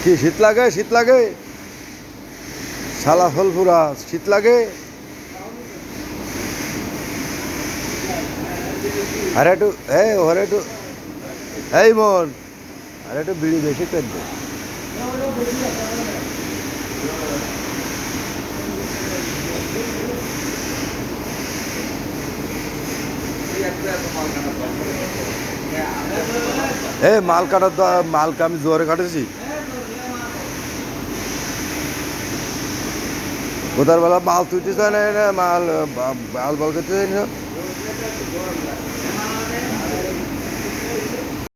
কি শীত লাগে? শীত লাগে? শালা ফুলপুরা শীত লাগে? আরে একটু ওরে একটু এই মন, আরে একটু বিড়ি বেশি করে দে। মাল কাটার মালকে আমি জোরে কাটেছি। কোথার বেলা মাল তুলতে চায় না, মাল মাল বল করতে চাই না।